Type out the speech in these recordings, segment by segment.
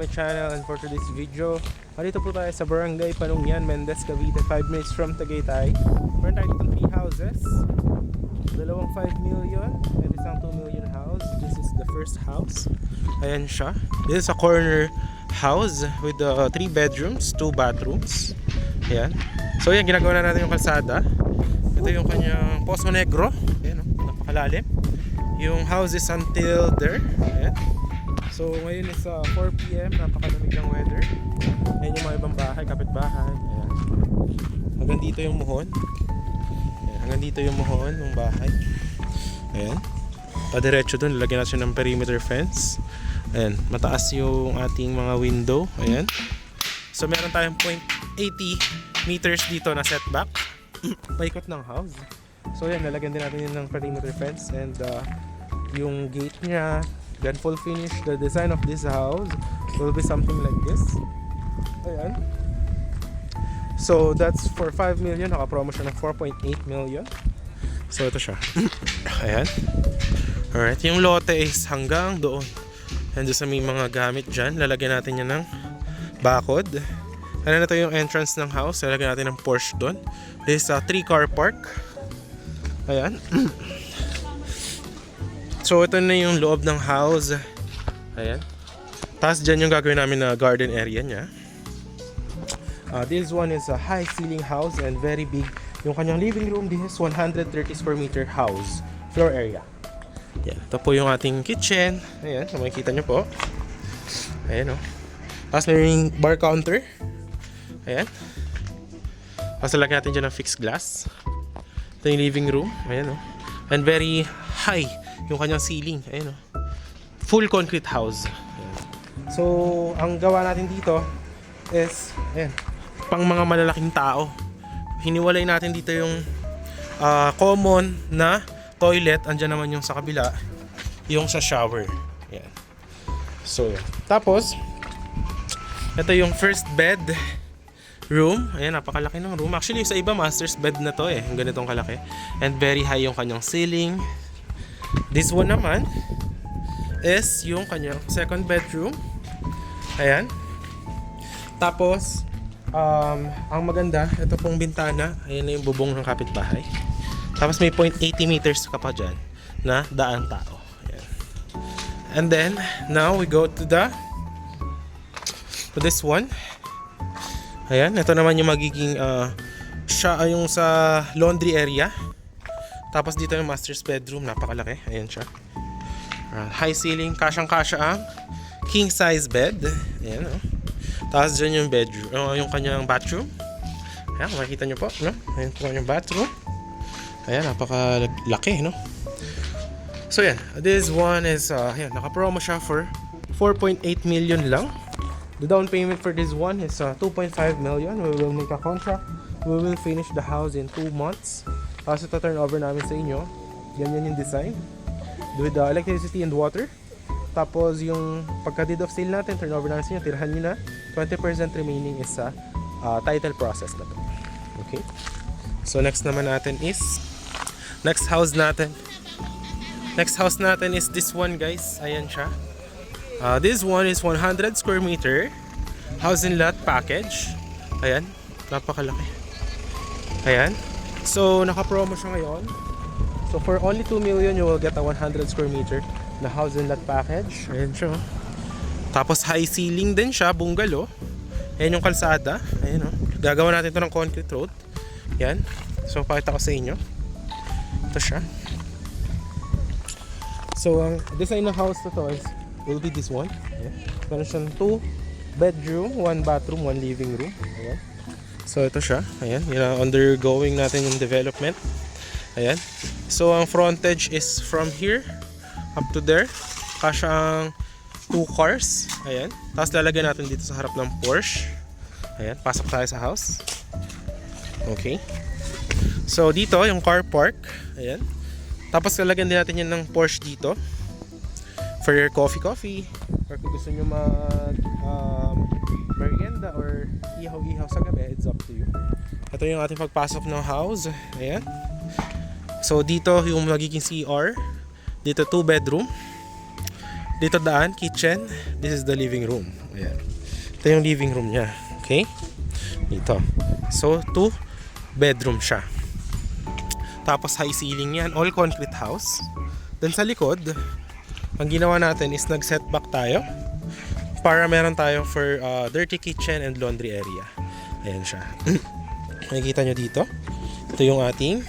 my channel, and for today's video, dito po tayo sa Barangay Panungyan, Mendez, Cavite, 5 minutes from Tagaytay. Meron tayo ditong 3 houses, dalawang 5 million and isang 2 million house. This is the first house. Ayan siya. This is a corner house with 3 bedrooms, 2 bathrooms. Ayan. So yan, ginagawa na natin yung kalsada. Ito yung kanyang Poso Negro. Ayan, napakalalim. Yung house is until there. Ayan. So ngayon is 4 PM, napakalamig ng weather. Ayan yung mga ibang bahay, kapitbahay. Ayan. Hanggang dito yung muhon. Ayan. Hanggang dito yung muhon ng bahay. Ayan. Padiretso dun, lalagyan natin ng perimeter fence. Ayan. Mataas yung ating mga window. Ayan. So meron tayong 0.80 meters dito na setback. Paikot ng house. So yan, lalagyan din natin yun ng perimeter fence. And yung gate niya, then full finish. The design of this house will be something like this. Ayan. So that's for 5 million. Naka-promo siya ng 4.8 million. So ito siya. Ayan. Alright. Yung lote is hanggang doon. And sa may mga gamit dyan, lalagyan natin yan ng bakod. Ano na ito yung entrance ng house. Lalagyan natin ng Porsche doon. This is a 3-car park. Ayan. So ito na yung loob ng house. Ayan. Tapos dyan yung gagawin namin na garden area niya. This one is a high ceiling house and very big. Yung kanyang living room, this is 130 square meter house. Floor area. Ayan. Ito po yung ating kitchen. Ayan. Makikita nyo po. Ayan o. Tapos may bar counter. Ayan. Tapos lagyan natin dyan ng fixed glass. Ito yung living room. Ayan o. And very high yung kanyang ceiling. Ayan o. Full concrete house. Ayan. So, ang gawa natin dito is, ayan, pang mga malalaking tao. Hiniwalay natin dito yung common na toilet. Andyan naman yung sa kabila, yung sa shower. Ayan. So, tapos, ito yung first bed room. Ayan, napakalaki ng room. Actually, sa iba, master's bed na to eh. Yung ganitong kalaki. And very high yung kanyang ceiling. This one naman is yung kanyang second bedroom. Ayan. Tapos, ang maganda, ito pong bintana. Ayan na yung bubong ng kapitbahay. Tapos may 0.80 meters ka pa dyan na daan tao. Ayan. And then, now we go to this one. Ayan, ito naman yung magiging yung sa laundry area. Tapos dito yung master's bedroom, napakalaki. Ayan siya. High ceiling, kasyang-kasya ang king size bed. Ayan o. Tapos dyan yung bedroom, yung kanyang bathroom. Ayan, makikita nyo po, no? Ayan po yung bathroom. Ayan, napakalaki, no? So yan, this one is, ayan, naka-promo siya for 4.8 million lang. The down payment for this one is 2.5 million. We will make a contract. We will finish the house in 2 months. So ito-turn over namin sa inyo. Ganyan yung design. With the electricity and water. Tapos yung pagka-deed of sale natin, turn over namin sa inyo. Tirahan nyo na. 20% remaining is sa title process na to. Okay? So next naman natin is next house natin is this one, guys. Ayan siya. This one is 100 square meter house and lot package. Ayan, napakalaki. Ayan. So naka-promo siya ngayon. So for only 2 million you will get a 100 square meter na house and lot package. Ayan siya. Tapos high ceiling din siya, bungalow. Ayan yung kalsada. Ayan o. Gagawa natin ito ng concrete road. Ayan. So pakita ko sa inyo. Ito siya. So ang design ng house na to is will be this one. Ayan. Meron siyang 2 bedroom, 1 bathroom, 1 living room. Ayan. So ito siya. Ayan. Undergoing natin yung development. Ayan. So ang frontage is from here up to there. Kasya ang 2 cars. Ayan. Tapos lalagyan natin dito sa harap ng Porsche. Ayan. Pasok tayo sa house. Okay. So dito yung car park. Ayan. Tapos lalagyan din natin yan ng Porsche dito. For your coffee. Or kung gusto nyo mag merienda or ihaw-ihaw sa gabi, it's up to you. Ito yung ating pagpasok ng house. Ayan. So dito yung magiging CR. Dito 2 bedroom. Dito daan, kitchen. This is the living room. Ayan. Ito yung living room niya. Okay? Dito. So, 2 bedroom siya. Tapos high ceiling yan. All concrete house. Then sa likod, ang ginawa natin is nag-setback tayo para meron tayo for dirty kitchen and laundry area. Ayan siya. Nakikita nyo dito. Ito yung ating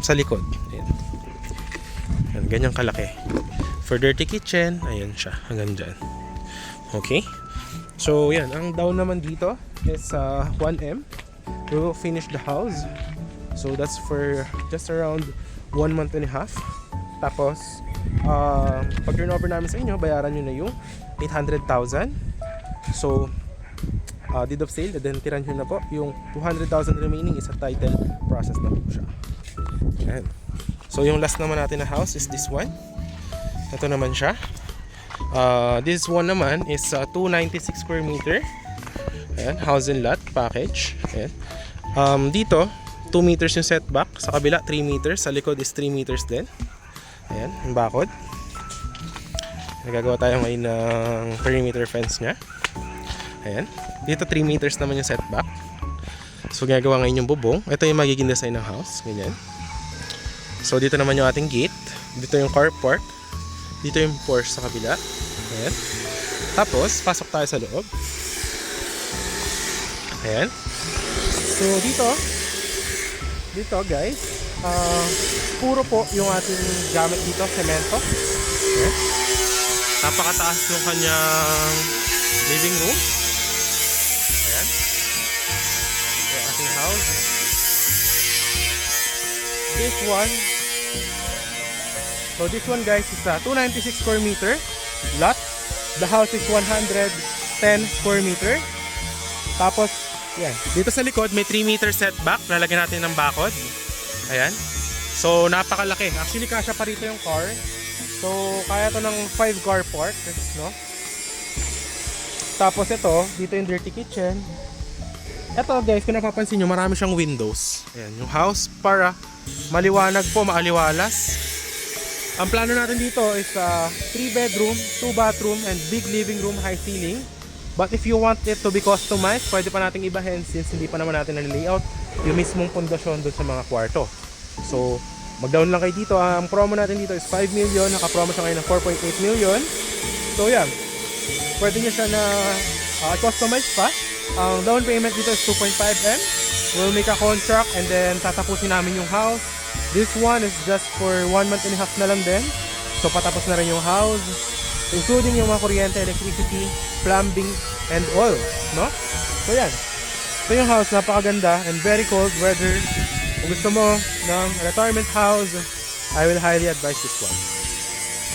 sa likod. Ayan. Ayan, ganyang kalaki. For dirty kitchen, ayan siya. Hanggang dyan. Okay? So, yan. Ang down naman dito is 1M. We will finish the house. So, that's for just around 1 month and a half. Tapos, pag turn over namin sa inyo, bayaran nyo na yung 800,000. So, deed of sale, then tiran nyo na po. Yung 200,000 remaining is a title process na po siya. Ayan. So, yung last naman natin na house is this one. Ito naman siya. This one naman is 296 square meter. Ayan, house and lot package. Ayan. Dito, 2 meters yung setback. Sa kabila, 3 meters. Sa likod is 3 meters din. Ayan, yung bakod. Nagagawa tayo ngayon ng perimeter fence nya. Ayan. Dito 3 meters naman yung setback. So ginagawa ngayon yung bubong. Ito yung magiging design ng house. Ganyan. So dito naman yung ating gate. Dito yung carport. Dito yung porch sa kabila. Ayan. Tapos, pasok tayo sa loob. Ayan. So dito guys, puro po yung ating gamit dito, semento. Ayan. Napakataas yung kanyang living room. Ayan. Yung ating house. This one guys is 296 square meter lot. The house is 110 square meter. Tapos, yan. Dito sa likod may 3 meter setback. Lalagyan natin ng bakod. Ayan. So, napakalaki. Actually, kasya pa rito yung car. So, kaya to ng 5 car park, no? Tapos ito, dito yung dirty kitchen. Ito guys, kung napapansin nyo, marami siyang windows. Ayan, yung house para maliwanag po, maaliwalas. Ang plano natin dito is 3 bedroom, 2 bathroom, and big living room, high ceiling. But if you want it to be customized, pwede pa nating ibahin since hindi pa naman natin na-layout yung mismong pundasyon doon sa mga kwarto. So, mag-down lang kayo dito. Ang promo natin dito is 5 million. Naka-promo siya ngayon ng 4.8 million. So, yan. Pwede nyo siya na customize pa. Ang down payment dito is 2.5M. We'll make a contract and then tatapusin namin yung house. This one is just for 1 month and a half na lang din. So, patapos na rin yung house. Including yung mga kuryente, electricity, plumbing, and all. No? So, yan. Ito yung house. Napakaganda and very cold weather. Kung gusto mo ng retirement house, I will highly advise this one.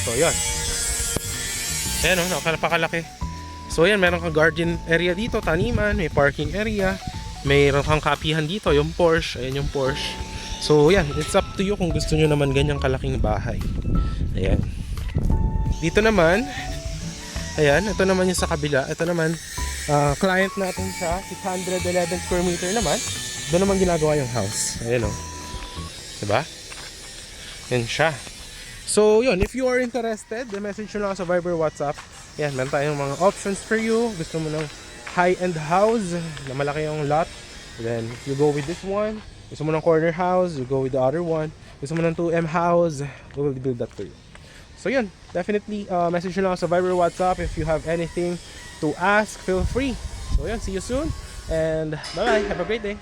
So, yun. Ayan o, napakalaki. So, yan, meron kang garden area dito, taniman, may parking area, mayroon kang kapihan dito, yung Porsche, ayan yung Porsche. So, yan, it's up to you kung gusto nyo naman ganyang kalaking bahay. Ayan. Dito naman, ayan, ito naman yung sa kabila. Ito naman, client natin siya, 611 square meter naman. Doon naman ginagawa yung house. Ayan o. Diba? Yan siya. So, yun. If you are interested, message nyo lang sa Viber, WhatsApp. Yan, meron tayong mga options for you. Gusto mo ng high-end house na malaki yung lot. Then, you go with this one. Gusto mo ng corner house, you go with the other one. Gusto mo ng 2M house, we will build that for you. So, yun. Definitely, message nyo lang sa Viber, WhatsApp. If you have anything to ask, feel free. So, yun. See you soon. And, bye-bye. Have a great day.